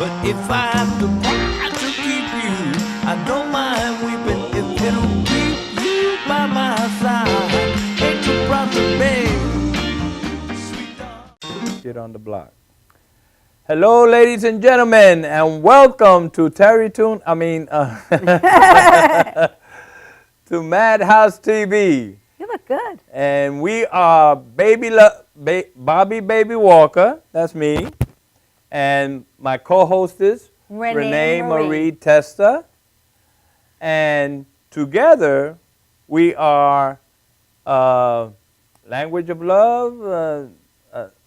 But if I have to cry to keep you, I don't mind weeping if it'll keep you by my side. Ain't too proud to beg, sweet darling. Get on the block. Hello, ladies and gentlemen, and welcome to to Madhouse TV. You look good. And we are Bobby Baby Walker, that's me, and my co-hostess, Rene Marie Testa. And together, we are Language of Love.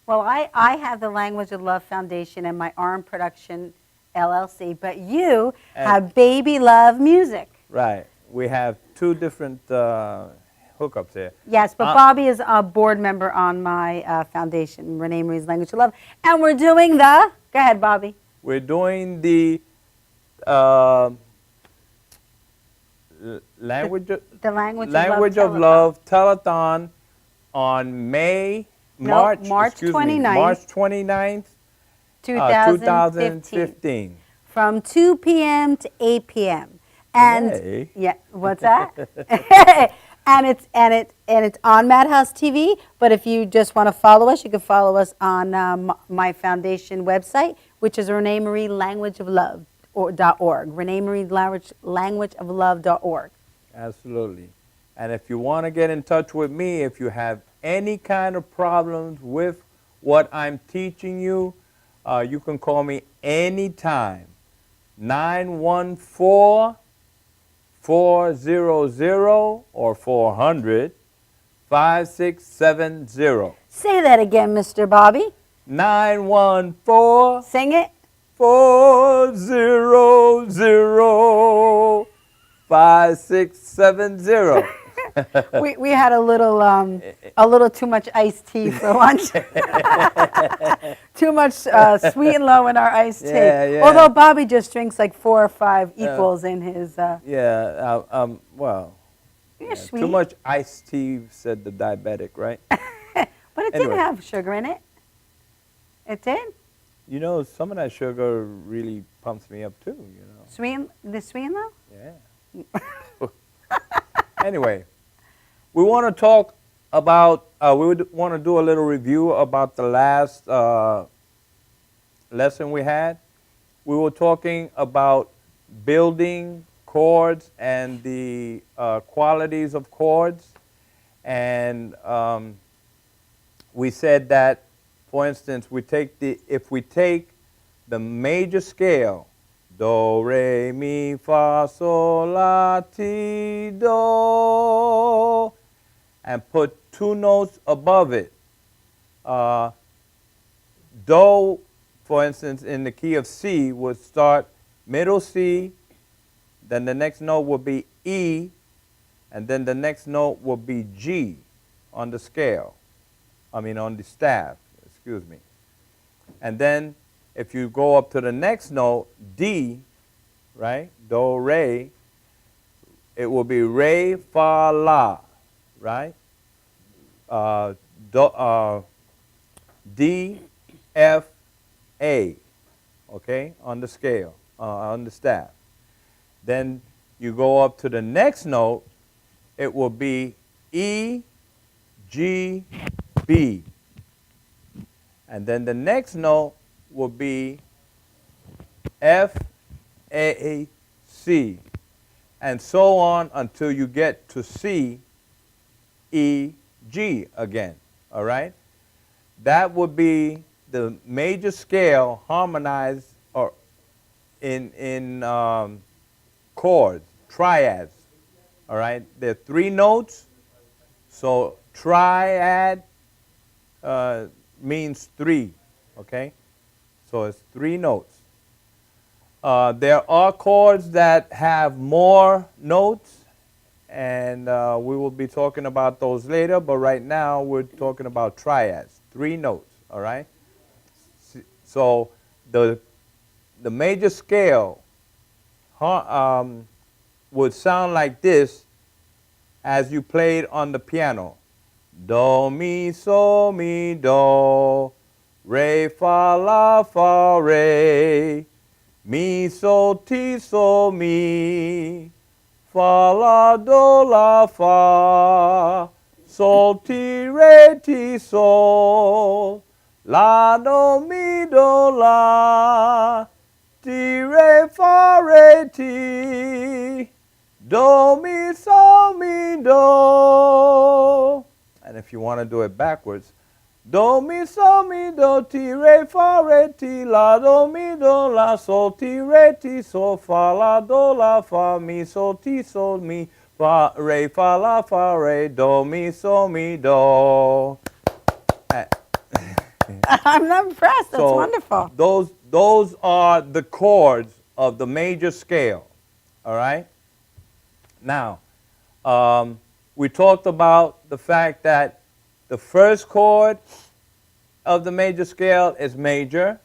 Well, I have the Language of Love Foundation and my Arm Production LLC, but you have Baby Love Music. Right. We have two different hookups there. Yes, but Bobby is a board member on my foundation, Rene Marie's Language of Love. And we're doing go ahead, Bobby. We're doing the Language of Love Telethon on March 29th, 2015. From 2 p.m. to 8 p.m. And yeah, what's that? and it's on Madhouse TV. But if you just want to follow us, you can follow us on my foundation website, which is Rene Marie Language of Love .org. Rene Marie Language of Love.org. Absolutely. And if you want to get in touch with me, if you have any kind of problems with what I'm teaching you, you can call me anytime. 914-400 or 400-5670. Say that again, Mr. Bobby. 914. Sing it. 400-5670. we had a little too much iced tea for lunch. Too much sweet and low in our iced tea. Yeah. Although Bobby just drinks like 4 or 5 equals in his. Well. You're sweet. Too much iced tea, said the diabetic, right? But it didn't have sugar in it. It did. You know, some of that sugar really pumps me up too. You know. The sweet and low. Yeah. Anyway. We want to talk about, we would want to do a little review about the last lesson we had. We were talking about building chords and the qualities of chords. And we said that, for instance, if we take the major scale, do, re, mi, fa, sol, la, ti, do, and put 2 notes above it. Do, for instance, in the key of C, would start middle C, then the next note will be E, and then the next note will be G on the scale. On the staff, excuse me. And then if you go up to the next note, D, right, do, re, it will be re, fa, la, right? D, F, A, okay, on the scale, on the staff. Then you go up to the next note, it will be E, G, B. And then the next note will be F, A, C, and so on until you get to C, E, G again, all right? That would be the major scale harmonized or in chords, triads, all right? There are 3 notes, so triad means 3, okay? So it's 3 notes. There are chords that have more notes, and we will be talking about those later, but right now we're talking about triads, 3 notes, all right? So the major scale would sound like this as you played on the piano. Do, mi, so, mi, do, re, fa, la, fa, re. Mi, sol, ti, sol, mi. Fa, la, do, la, fa. Sol, ti, re, ti, sol. La, do, mi, do, la. Ti, re, fa, re, ti. Do, mi, sol, mi, do. And if you want to do it backwards, do, mi, sol, mi, do, ti, re, fa, re, ti, la, do, mi, do, la, sol, ti, re, ti, sol, fa, la, do, la, fa, mi, sol, ti, sol, mi, fa, la, fa, re, do, mi, sol, mi, do. I'm impressed. That's So wonderful. those are the chords of the major scale, all right? Now, we talked about the fact that the first chord of the major scale is major,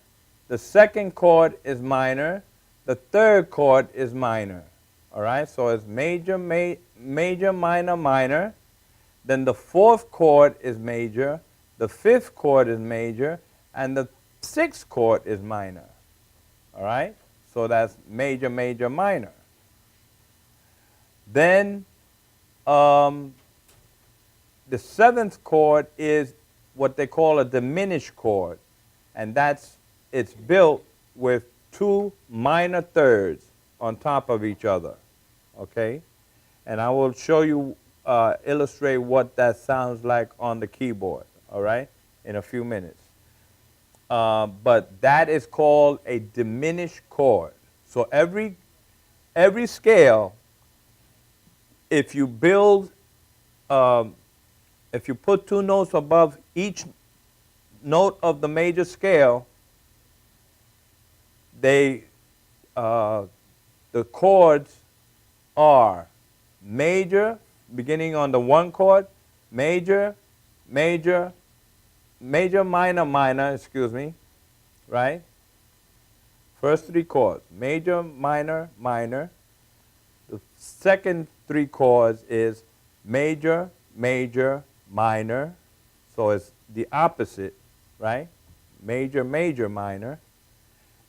the second chord is minor, the third chord is minor, all right? So it's major, major, minor, minor. Then the fourth chord is major, the fifth chord is major, and the sixth chord is minor, all right? So that's major, major, minor. Then the seventh chord is what they call a diminished chord, and it's built with two minor thirds on top of each other, okay? And I will show you, illustrate what that sounds like on the keyboard, all right, in a few minutes. But that is called a diminished chord. So every scale, if you build, if you put two notes above each note of the major scale, the chords are major, beginning on the one chord, major, major, major, minor, minor, excuse me, right? First three chords, major, minor, minor. The second three chords is major, major, minor. So it's the opposite, right? Major, major, minor.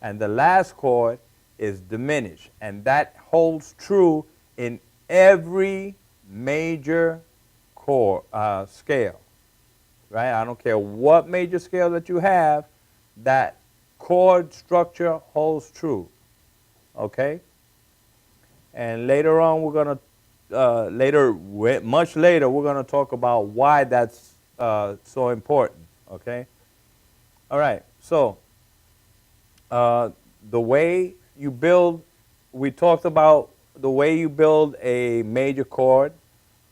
And the last chord is diminished. And that holds true in every major chord, scale, right? I don't care what major scale that you have, that chord structure holds true, okay? And later on, we're going to, much later, we're going to talk about why that's so important, okay? All right, so the way you build, we talked about the way you build a major chord,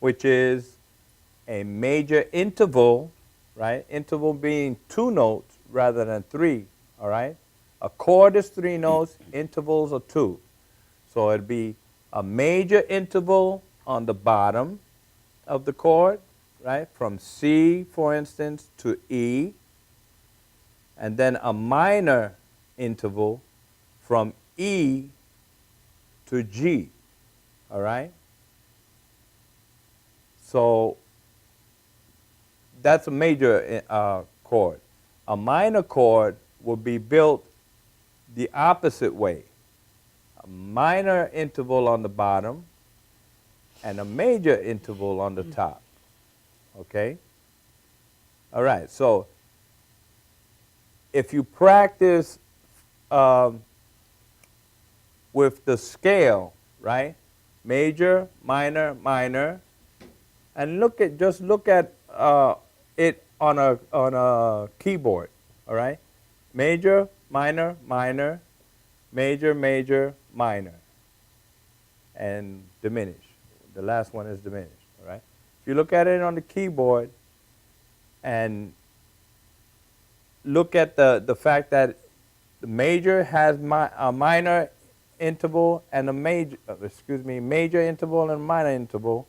which is a major interval, right? Interval being two notes rather than three, all right? A chord is three notes, intervals are two. So it'd be a major interval on the bottom of the chord, right? From C, for instance, to E. And then a minor interval from E to G, all right? So that's a major chord. A minor chord will be built the opposite way. A minor interval on the bottom and a major interval on the top, okay? All right, so if you practice with the scale, right? Major, minor, minor, and just look at it on a keyboard, all right? Major, minor, minor, major, major, minor, and diminish. The last one is diminished, all right? If you look at it on the keyboard and look at the fact that the major has a minor interval and a major interval and a minor interval.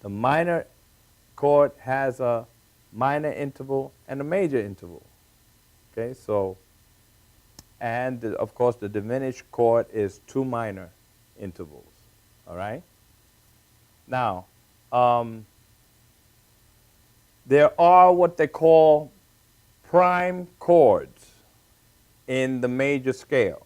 The minor chord has a minor interval and a major interval. Okay, so, and of course the diminished chord is two minor intervals. All right? Now, there are what they call prime chords in the major scale.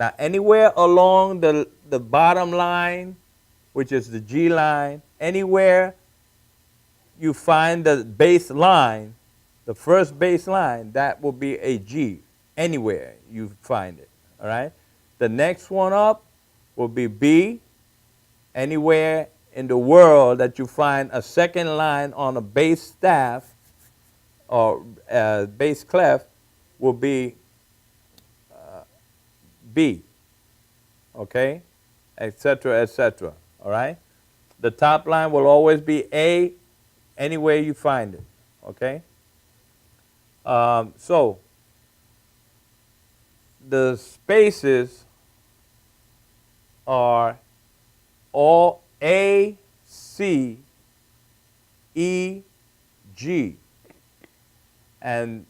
Now, anywhere along the bottom line, which is the G line, anywhere you find the bass line, the first bass line, that will be a G. Anywhere you find it, all right? The next one up will be B. Anywhere in the world that you find a second line on a bass staff or bass clef will be B, okay, etc., etc., all right? The top line will always be A anywhere you find it, okay? So the spaces are all A, C, E, G. And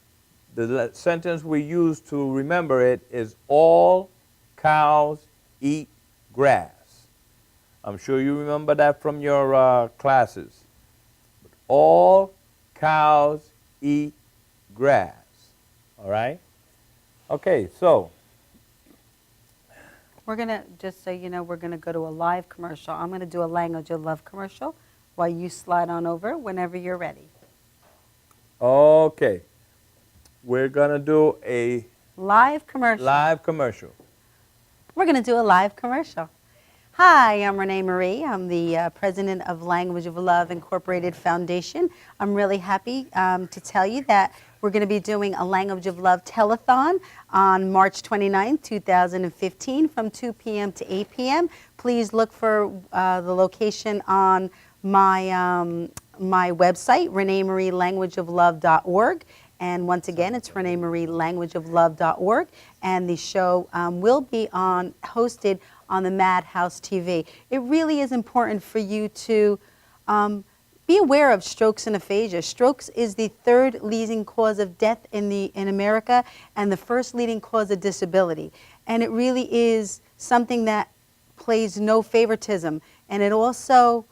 the sentence we use to remember it is all cows eat grass. I'm sure you remember that from your classes. All cows eat grass. All right? Okay, so. We're going to, just so you know, we're going to go to a live commercial. I'm going to do a Language of Love commercial while you slide on over whenever you're ready. Okay. We're going to do a live commercial. Live commercial. We're going to do a live commercial. Hi, I'm Rene Marie. I'm the president of Language of Love Incorporated Foundation. I'm really happy to tell you that we're going to be doing a Language of Love telethon on March 29, 2015 from 2 p.m. to 8 p.m. Please look for the location on my, my website, renemarielanguageoflove.org. And once again, it's renemarielanguageoflove.org. And the show will be hosted on the Madhouse TV. It really is important for you to be aware of strokes and aphasia. Strokes is the third leading cause of death in America and the first leading cause of disability. And it really is something that plays no favoritism. And it also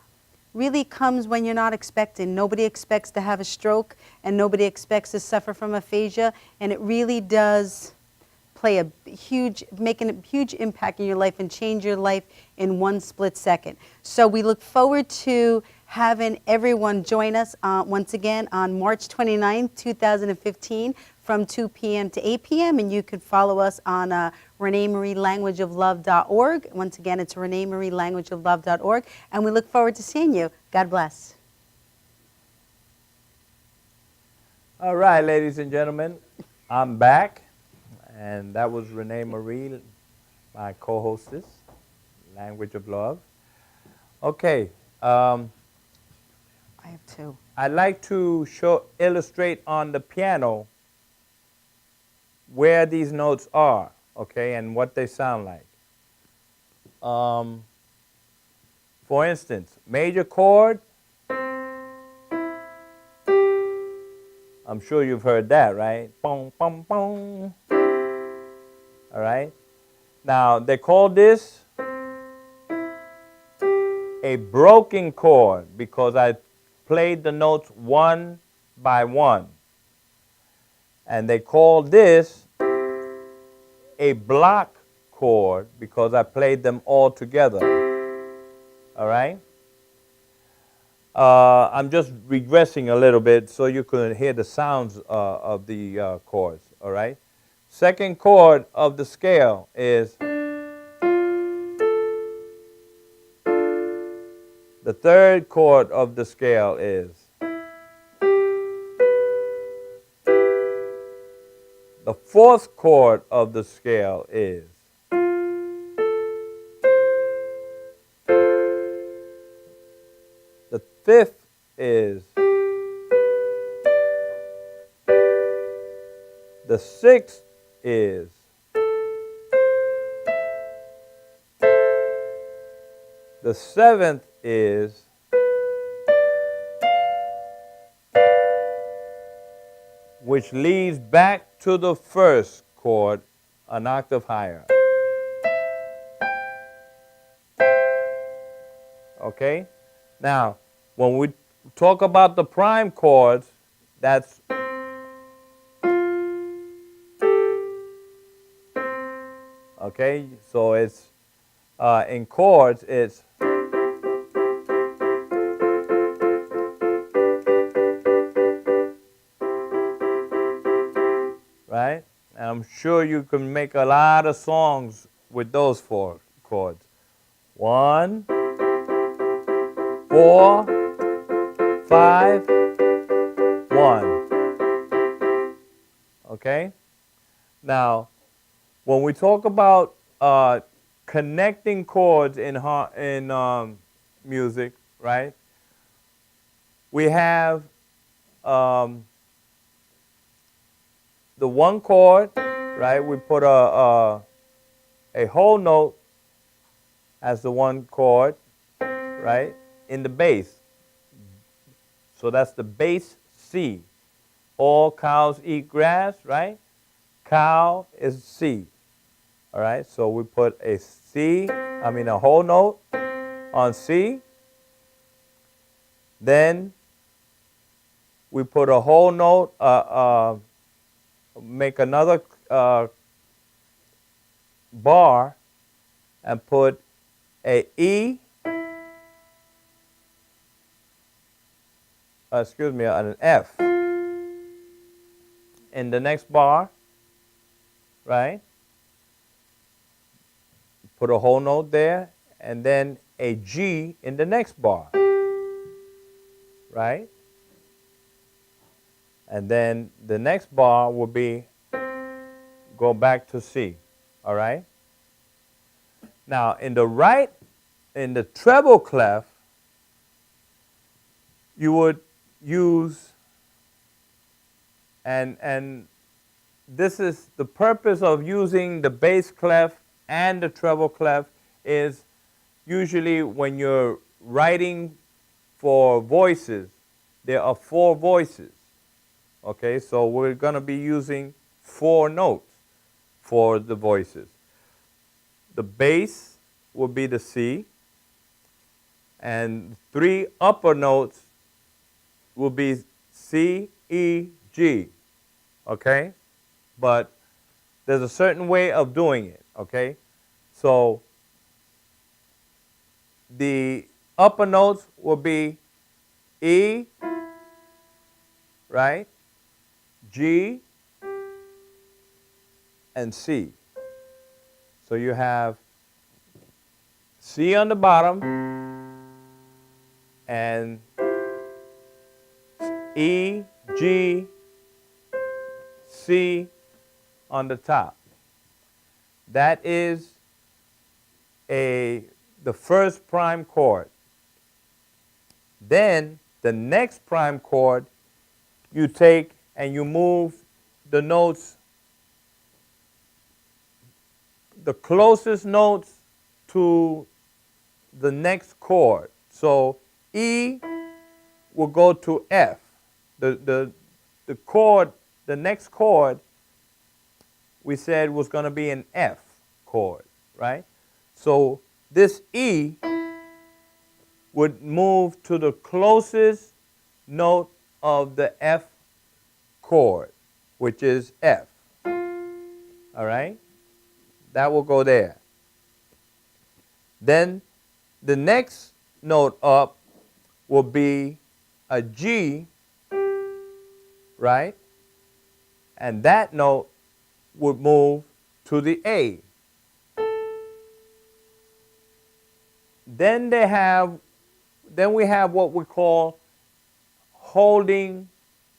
really comes when you're not expecting. Nobody expects to have a stroke, and nobody expects to suffer from aphasia, and it really does play making a huge impact in your life and change your life in one split second. So we look forward to having everyone join us once again on March 29, 2015 from 2 p.m. to 8 p.m. And you can follow us on renemarielanguageoflove.org. Once again, it's renemarielanguageoflove.org. And we look forward to seeing you. God bless. All right, ladies and gentlemen, I'm back. And that was Rene Marie, my co-hostess, Language of Love. Okay. I have two. I'd like to illustrate on the piano where these notes are, okay, and what they sound like. For instance, major chord. I'm sure you've heard that, right? Boom, boom, boom. All right. Now, they call this a broken chord because I played the notes one by one. And they call this a block chord because I played them all together. All right? I'm just regressing a little bit so you can hear the sounds of the chords. All right? Second chord of the scale is the third chord of the scale is the fourth chord of the scale is the fifth is the sixth is the seventh is which leads back to the first chord an octave higher. Okay? Now, when we talk about the prime chords, that's okay? Okay, so it's in chords, it's right? And I'm sure you can make a lot of songs with those 4 chords. 1, 4, 5, 1. Okay? Now, when we talk about connecting chords in music, right? We have the 1 chord, right? We put a whole note as the 1 chord, right? In the bass. So that's the bass C. All cows eat grass, right? Cow is C. All right, so we put a whole note on C. Then we put a whole note, make another bar and put a E, an F in the next bar, right? Put a whole note there, and then a G in the next bar, right? And then the next bar will be go back to C, all right? Now, in the treble clef, you would use, and this is the purpose of using the bass clef and the treble clef is usually when you're writing for voices, there are 4 voices. Okay, so we're going to be using 4 notes for the voices. The bass will be the C, and 3 upper notes will be C, E, G. Okay? But there's a certain way of doing it. Okay? So the upper notes will be E, right? G, and C. So you have C on the bottom and E, G, C on the top. That is the first prime chord. Then the next prime chord, you take and you move the notes, the closest notes to the next chord. So E will go to F. The chord, the next chord, we said was going to be an F chord, right? So this E would move to the closest note of the F chord, which is F. All right? That will go there. Then the next note up will be a G, right? And that note would move to the A. Then we have what we call holding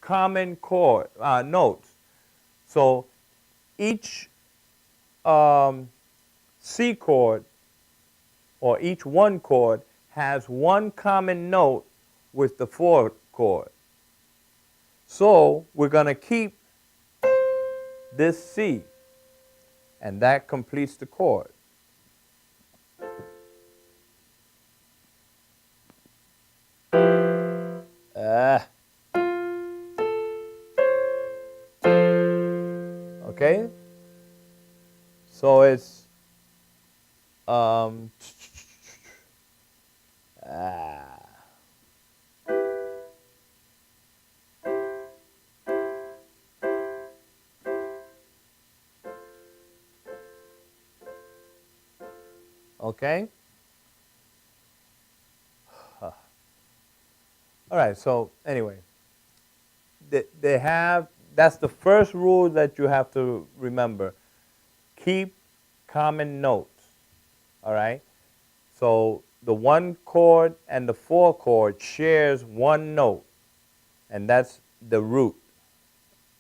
common chord notes. So each C chord or each 1 chord has 1 common note with the 4th chord. So we're going to keep this C, and that completes the chord. Okay? So it's Okay? All right, so anyway, they have, that's the first rule that you have to remember. Keep common notes, all right? So the 1 chord and the 4 chord shares one note, and that's the root,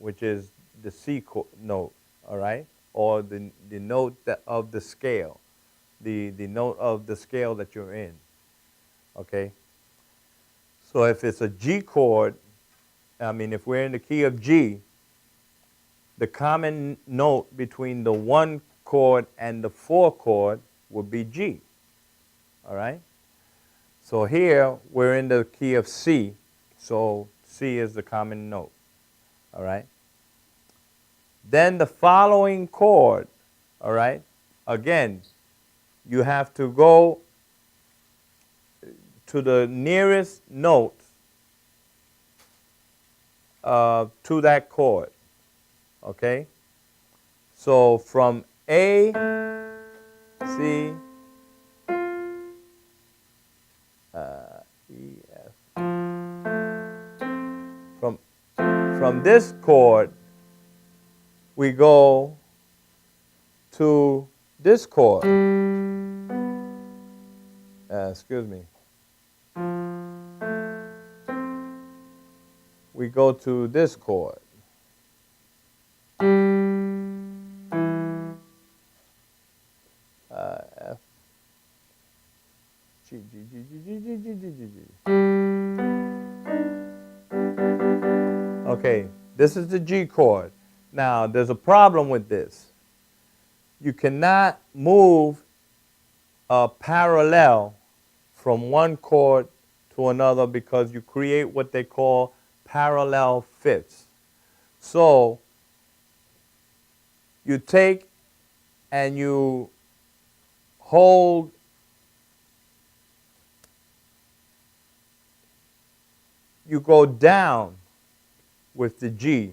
which is the C note, all right? Or the note of the scale, the note of the scale that you're in, okay? So if it's a G chord, I mean, if we're in the key of G, the common note between the 1 chord and the 4 chord would be G, all right? So here, we're in the key of C, so C is the common note, all right? Then the following chord, all right? Again, you have to go to the nearest note to that chord, okay? So from A, C, E, F. From this chord, we go to this chord. Excuse me. We go to this chord. F, G, G, G, G, G, G, G, G, G, G. Okay, this is the G chord. Now, there's a problem with this. You cannot move a parallel from one chord to another because you create what they call parallel fifths. So, you take and you hold you go down with the G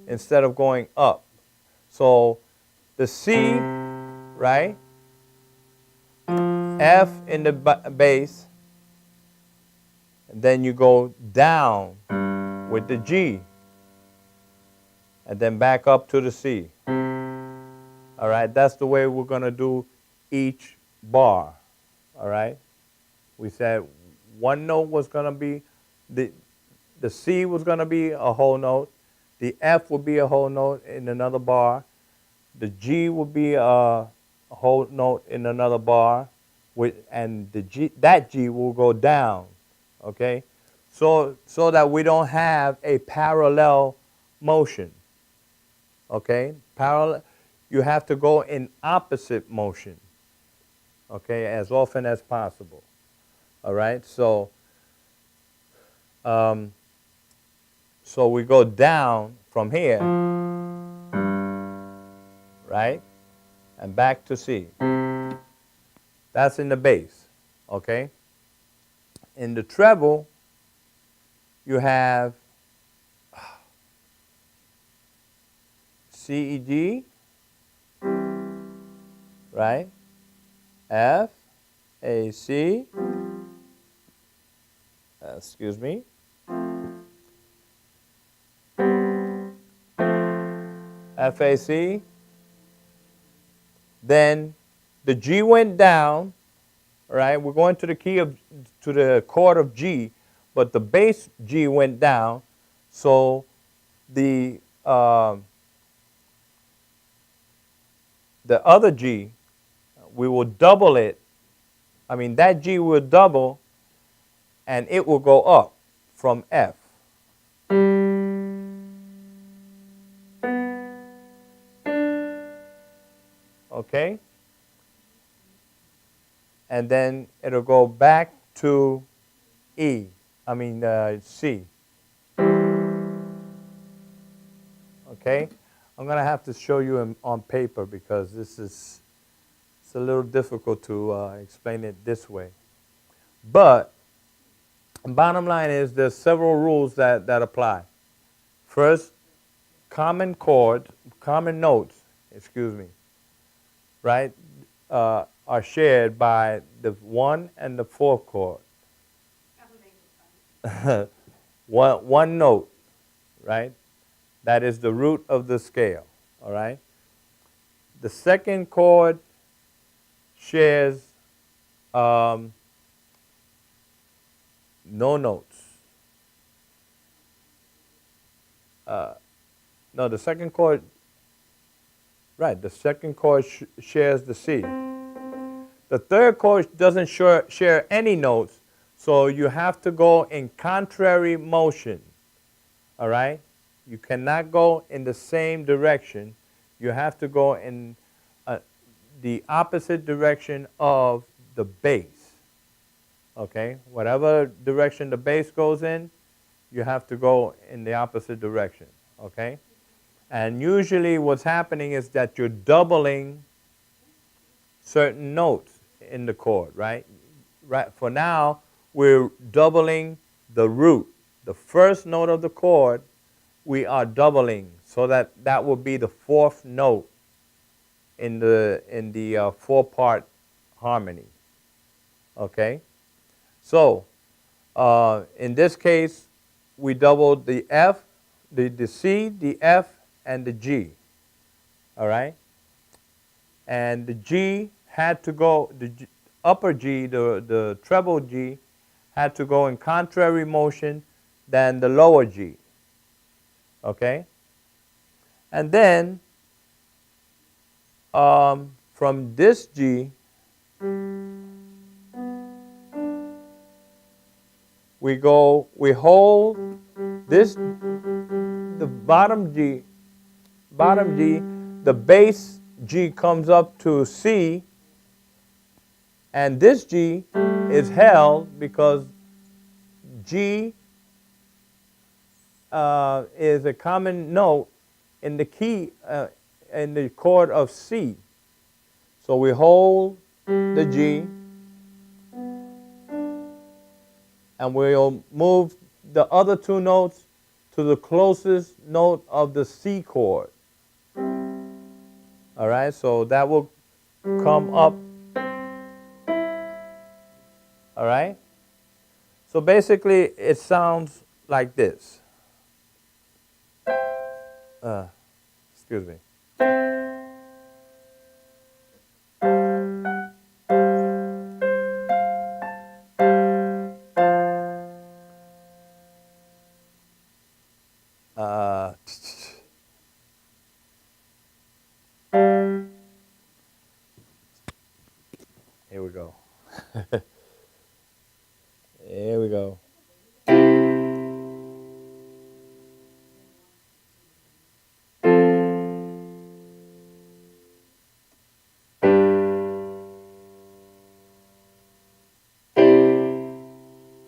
instead of going up. So the C, right? F in the bass, and then you go down with the G, and then back up to the C. All right, that's the way we're going to do each bar. All right, we said one note was going to be, the C was going to be a whole note, the F would be a whole note in another bar, the G would be a whole note in another bar, and that G will go down, okay? So that we don't have a parallel motion, okay? You have to go in opposite motion, okay, as often as possible, all right? So we go down from here, right, and back to C. That's in the bass, okay? In the treble, you have C, E, G, right? F, A, C, excuse me. F, A, C. Then the G went down, right? We're going to the chord of G, but the bass G went down, so the other G, we will double it. I mean, that G will double, and it will go up from F. Okay? And then it'll go back to C. Okay? I'm going to have to show you on paper because it's a little difficult to explain it this way. But bottom line is there's several rules that apply. First, common notes, right, are shared by the 1 and the 4th chord. one note, right? That is the root of the scale, all right? The 2nd chord shares no notes. No, the 2nd chord, right, the 2nd chord shares the C. The 3rd chord doesn't share any notes, so you have to go in contrary motion, all right? You cannot go in the same direction. You have to go in the opposite direction of the bass, okay? Whatever direction the bass goes in, you have to go in the opposite direction, okay? And usually what's happening is that you're doubling certain notes in the chord, right? Right. For now, we're doubling the root. The first note of the chord, we are doubling, so that will be the 4th note in the 4-part harmony. Okay. So in this case, we doubled the F, the C, the F, and the G. All right. And the G had to go, upper G, the treble G, had to go in contrary motion than the lower G. Okay? And then from this G, we hold this, the bottom G, the bass G comes up to C, and this G is held because G is a common note in the key, in the chord of C. So we hold the G, and we'll move the other 2 notes to the closest note of the C chord. All right, so that will come up. All right? So basically, it sounds like this. Excuse me. Here we go. Here we go.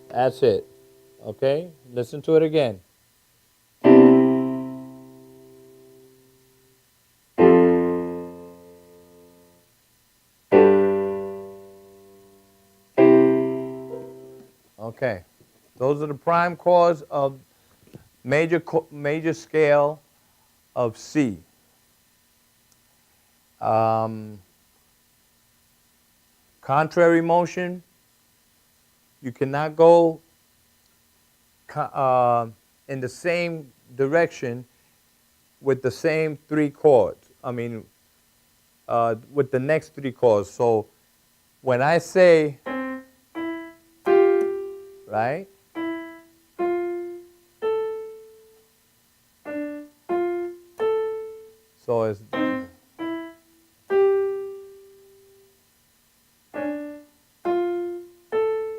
That's it. Okay? Listen to it again. Okay. Those are the prime chords of major scale of C. Contrary motion, you cannot go in the same direction with the same 3 chords. I mean, with the next 3 chords. So when I say, right? So it's,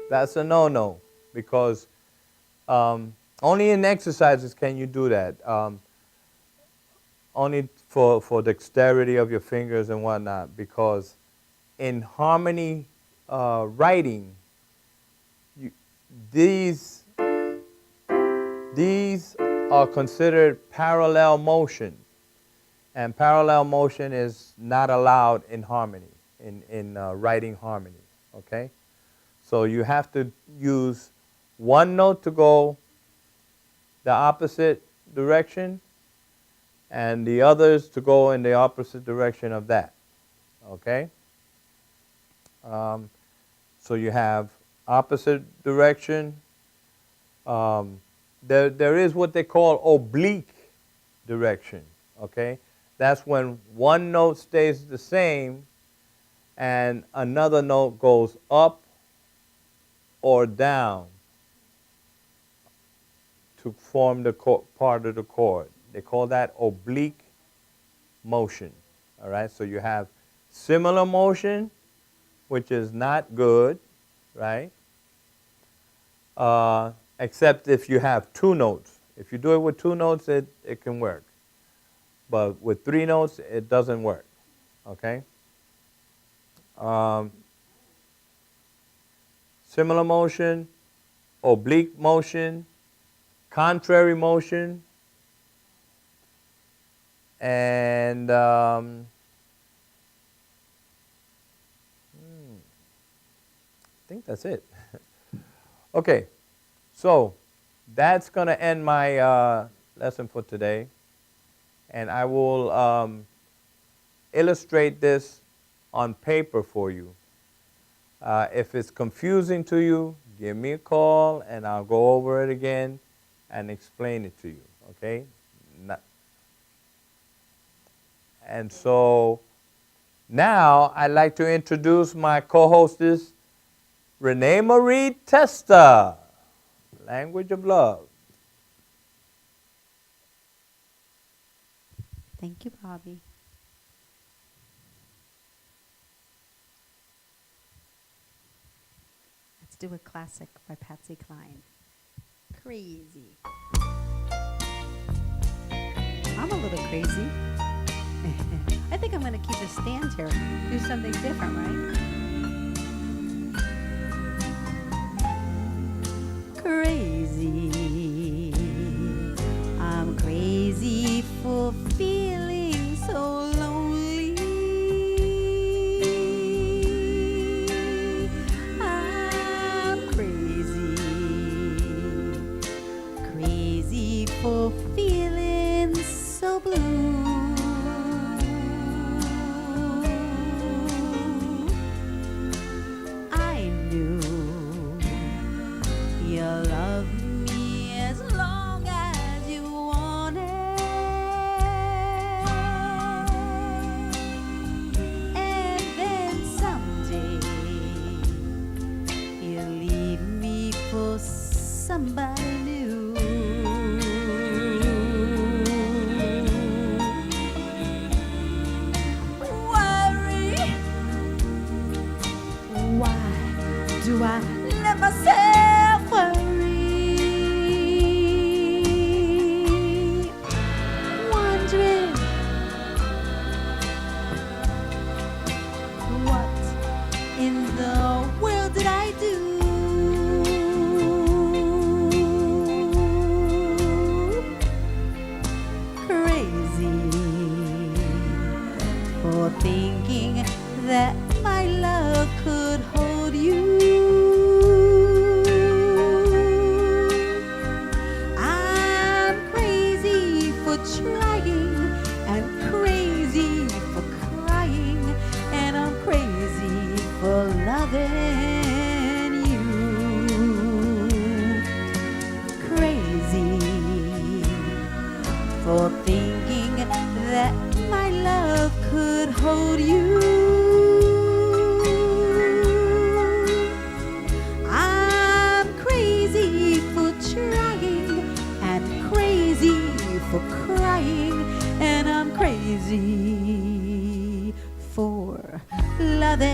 that's a no-no, because only in exercises can you do that. Only for dexterity of your fingers and whatnot, because in harmony writing, these are considered parallel motion, and parallel motion is not allowed in harmony, in writing harmony, okay? So you have to use one note to go the opposite direction, and the others to go in the opposite direction of that, okay? So you have opposite direction. There is what they call oblique direction, okay? That's when one note stays the same and another note goes up or down to form the part of the chord. They call that oblique motion, all right? So you have similar motion, which is not good, right? Except if you have two notes. If you do it with two notes, it can work. But with three notes, it doesn't work, okay? Similar motion, oblique motion, contrary motion, and I think that's it. Okay, so that's going to end my lesson for today. And I will illustrate this on paper for you. If it's confusing to you, give me a call and I'll go over it again and explain it to you, okay? And so now I'd like to introduce my co-hostess, Rene Marie Testa, Language of Love. Thank you, Bobby. Let's do a classic by Patsy Cline. Crazy. I'm a little crazy. I think I'm going to keep a stand here. Do something different, right? Crazy. I'm crazy for feeling so lonely. I'm crazy. Crazy for feeling so blue. I knew you'll love me as long as you want it. And then someday you'll leave me for somebody new. Worry. Why do I let myself worry? Wondering what in the world did I do? Crazy for thinking that my love could hold you. I'm crazy for trying and crazy for crying, and I'm crazy for loving you. Crazy for thinking that my love could hold you. I'm crazy for trying and crazy for crying, and I'm crazy for loving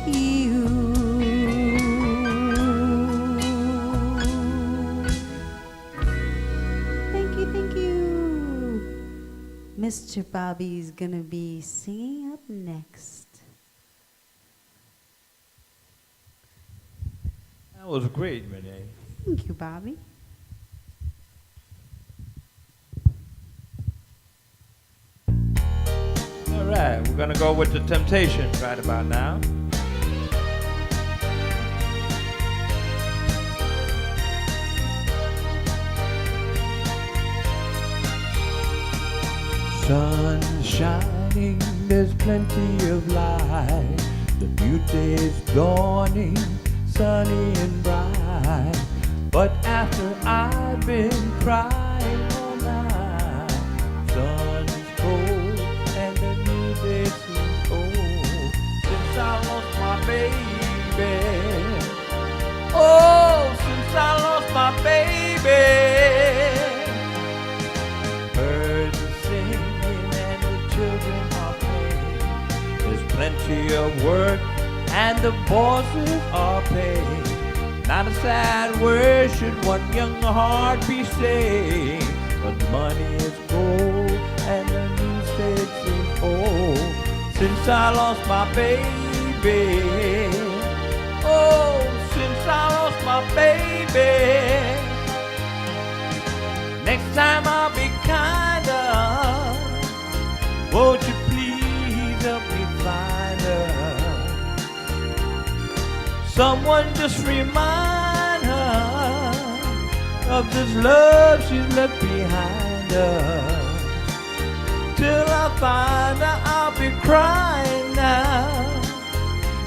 you. Thank you. Mr. Bobby's gonna be singing up next. That was great, Renee. Thank you, Bobby. All right, we're going to go with the Temptations right about now. Sun shining there's plenty of light. The new day's dawning, sunny and bright. But after I've been crying all night, sun is cold and the new day seems old. Since I lost my baby, oh, since I lost my baby. Birds are singing and the children are playing. There's plenty of work and the bosses are paid. Not a sad word should one young heart be saying. But money is gold and the new state seems old. Since I lost my baby, oh, since I lost my baby. Next time I'll be kinder. Won't you please help me find her? Someone just remind her of this love she's left behind her. Till I find her, I'll be crying now.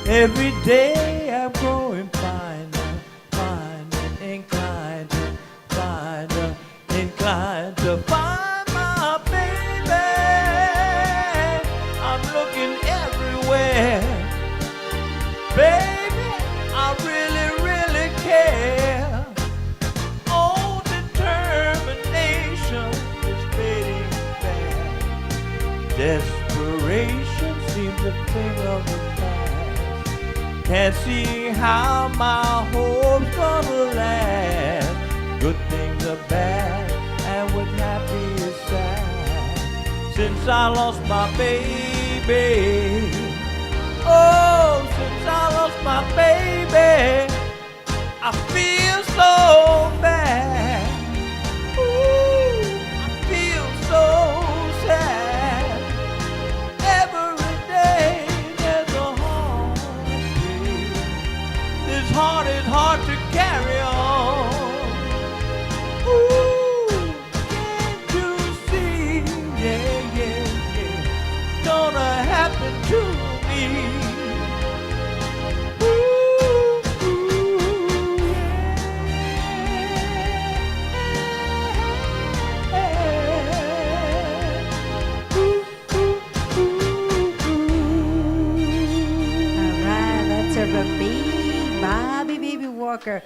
Every day I'm growing finer, finer, inclined to find her, inclined to find my baby. I'm looking everywhere, baby, I really, really care. Oh, determination is fading fast. Desperation seems a thing of the past. Can't see how my hope's gonna last. Good things are bad, and what's happy is sad. Since I lost my baby, oh, since I lost my baby, I feel so bad. Ooh, I feel so sad. Every day there's a heartbeat. This heart is hard to carry on. Ooh, can't you see? Yeah, yeah, yeah. Gonna happen to me. Bobby Baby Walker.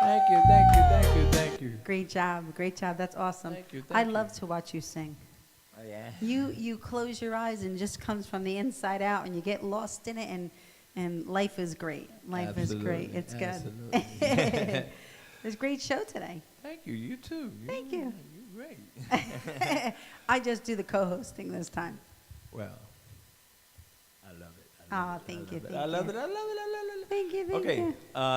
Thank you, thank you, thank you, thank you. Great job, great job. That's awesome. Thank you, I thank you. love to watch you sing. Oh, yeah. You close your eyes and it just comes from the inside out, and you get lost in it, and life is great. Life is great. It's absolutely. good. It was a great show today. Thank you. You too. Thank you. You're great. I just do the co-hosting this time. Well, I love it. Thank you. I love it. I love it. I love it. Thank you. Thank Okay, you.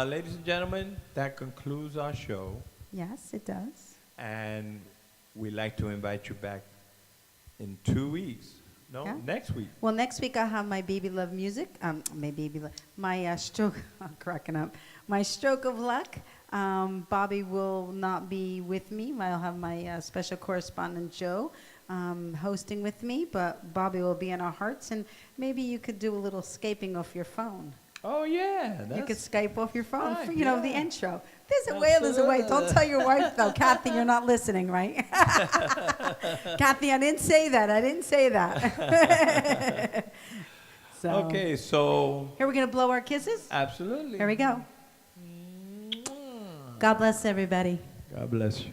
ladies and gentlemen, that concludes our show, Yes, it does. and we'd like to invite you back in 2 weeks. No, Yeah. next week. Well, next week I'll have my Baby Love music. My stroke. I'm cracking up. My stroke of luck. Bobby will not be with me. I'll have my special correspondent Joe hosting with me, but Bobby will be in our hearts, and maybe you could do a little Skyping off your phone. Oh yeah, You could Skype off your phone, right, for, the yeah. intro. There's a way, there's a way. Don't tell your wife, though. Kathy, you're not listening, right? Kathy, I didn't say that. I didn't say that. So, Okay, so here we're going to blow our kisses. absolutely. Here we go. God bless everybody. God bless you.